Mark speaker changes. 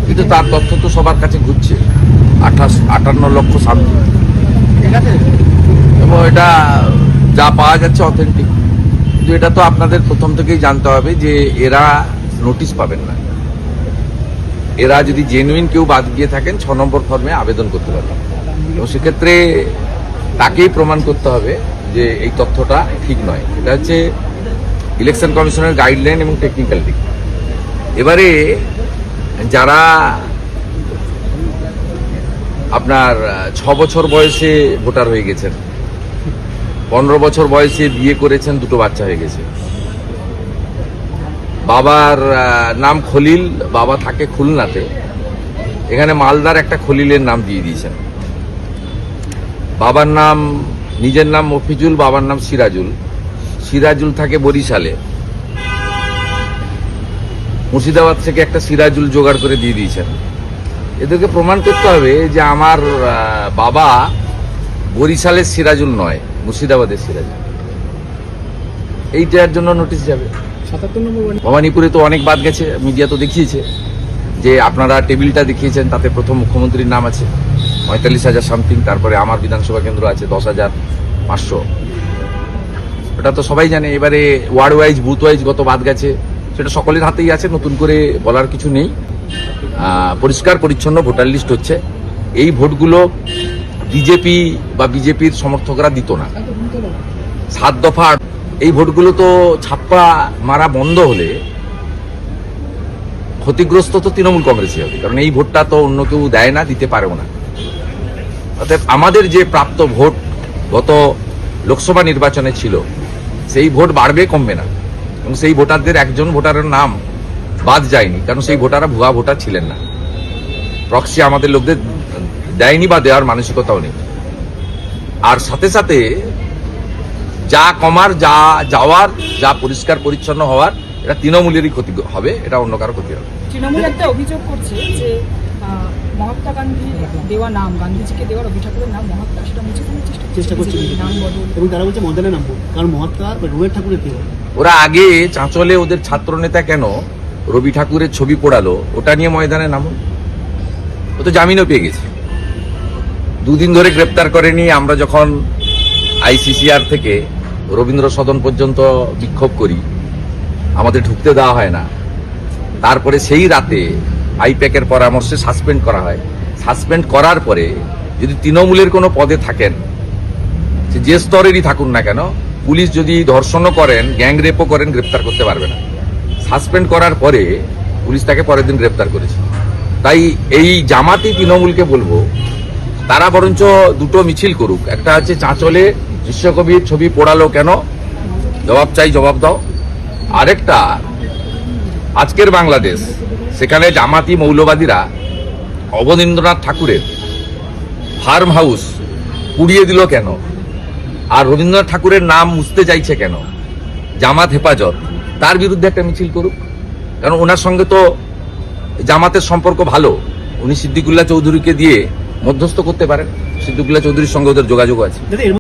Speaker 1: কিন্তু তার তথ্য তো সবার কাছে ঘুরছে 58 লক্ষ শান্তি, এবং এটা যা পাওয়া যাচ্ছে অথেন্টিক। কিন্তু এটা তো আপনাদের প্রথম থেকেই জানতে হবে যে এরা নোটিশ পাবেন না। এরা যদি জেনুইন কেউ বাদ গিয়ে থাকেন 6 নম্বর ফর্মে আবেদন করতে পারবেন, এবং সেক্ষেত্রে তাকেই প্রমাণ করতে হবে যে এই তথ্যটা ঠিক নয়। এটা হচ্ছে ইলেকশন কমিশনের গাইডলাইন এবং টেকনিক্যাল দিক। এবারে যারা আপনার 6 বছর বয়সে ভোটার হয়ে গেছেন, 15 বছর বয়সে বিয়ে করেছেন, 2টো বাচ্চা হয়ে গেছে, বাবার নাম খলিল, বাবা থাকে খুলনাতে, এখানে মালদার একটা খলিলের নাম দিয়ে দিয়েছেন। বাবার নাম, নিজের নাম মফিজুল, বাবার নাম সিরাজুল, সিরাজুল থাকে বরিশালে, মুর্শিদাবাদ থেকে একটা সিরাজুল জোগাড় করে দিয়ে দিয়েছেন। এদেরকে প্রমাণ করতে হবে যে আমার বাবা বরিশালের সিরাজুল নয়, মুর্শিদাবাদের সিরাজুল। এইটার জন্য নোটিশ যাবে।
Speaker 2: 77 নম্বর
Speaker 1: ভবানীপুরে তো অনেক বাদ গেছে, মিডিয়া তো দেখিয়েছে যে আপনারা টেবিলটা দেখিয়েছেন, তাতে প্রথম মুখ্যমন্ত্রীর নাম আছে 45,000 সামথিং, তারপরে আমার বিধানসভা কেন্দ্র আছে 10,500। এটা তো সবাই জানে। এবারে ওয়ার্ড ওয়াইজ, বুথ ওয়াইজ কত বাদ গেছে সেটা সকলের হাতেই আছে, নতুন করে বলার কিছু নেই। পরিষ্কার পরিচ্ছন্ন ভোটার লিস্ট হচ্ছে। এই ভোটগুলো বিজেপি বা বিজেপির সমর্থকরা দিত না। 7 দফা এই ভোটগুলো তো ছাপ্পা মারা বন্ধ হলে ক্ষতিগ্রস্ত তো তৃণমূল কংগ্রেসই হবে, কারণ এই ভোটটা তো অন্য কেউ দেয় না, দিতে পারেও না। অর্থাৎ আমাদের যে প্রাপ্ত ভোট গত লোকসভা নির্বাচনে ছিল, সেই ভোট বাড়বে, কমবে না। এবং সেই ভোটারদের একজন ভোটারের নাম বাদ যায়নি, কারণ সেই ভোটাররা ভুয়া ভোটার ছিলেন না। প্রক্সি আমাদের লোকদের দেয়নি বা দেওয়ার মানসিকতাও নেই। আর সাথে সাথে যা কমার, যা যাওয়ার, যা পরিষ্কার পরিচ্ছন্ন হওয়ার, এটা তৃণমূলেরই ক্ষতি হবে, এটা অন্য কারো ক্ষতি হবে।
Speaker 3: তৃণমূল একটা অভিযোগ করছে যে মহাত্মা গান্ধীর দেওয়া নাম, গান্ধীজিকে দেওয়ার রবি ঠাকুরের নাম মহাত্মা, সেটা মুছে ফেলার চেষ্টা করছে নাম বদল,
Speaker 2: এবং তারা বলছে মদনে নামবো, কারণ মহাত্মা রবীন্দ্রনাথ ঠাকুরের দেওয়া।
Speaker 1: ওরা আগে চাঁচলে ওদের ছাত্র নেতা কেন রবি ঠাকুরের ছবি পোড়ালো, ওটা নিয়ে ময়দানে নামুন। ও তো জামিনও পেয়ে গেছে, 2 দিন ধরে গ্রেপ্তার করেনি। আমরা যখন ICCR থেকে রবীন্দ্র সদন পর্যন্ত বিক্ষোভ করি, আমাদের ঢুকতে দেওয়া হয় না। তারপরে সেই রাতে আইপ্যাকের পরামর্শে সাসপেন্ড করা হয়। সাসপেন্ড করার পরে যদি তৃণমূলের কোনো পদে থাকেন, যে স্তরেরই থাকুন না কেন, পুলিশ যদি ধর্ষণও করেন, গ্যাং রেপও করেন, গ্রেপ্তার করতে পারবে না। সাসপেন্ড করার পরে পুলিশ তাকে পরের দিন গ্রেপ্তার করেছে। তাই এই জামাতি তৃণমূলকে বলবো, তারা বরঞ্চ 2টো মিছিল করুক। একটা হচ্ছে চাঁচলে বিশ্বকবির ছবি পোড়ালো কেন, জবাব চাই, জবাব দাও। আরেকটা আজকের বাংলাদেশ, সেখানে জামাতি মৌলবাদীরা অবনীন্দ্রনাথ ঠাকুরের ফার্ম হাউস পুড়িয়ে দিল কেন, আর রবীন্দ্রনাথ ঠাকুরের নাম মুছতে চাইছে কেন, জামাত হেফাজত, তার বিরুদ্ধে একটা মিছিল করুক। কারণ ওনার সঙ্গে তো জামাতের সম্পর্ক ভালো, উনি সিদ্দিকুল্লাহ চৌধুরীকে দিয়ে মধ্যস্থ করতে পারেন। সিদ্দিকুল্লাহ চৌধুরীর সঙ্গে ওদের যোগাযোগ আছে।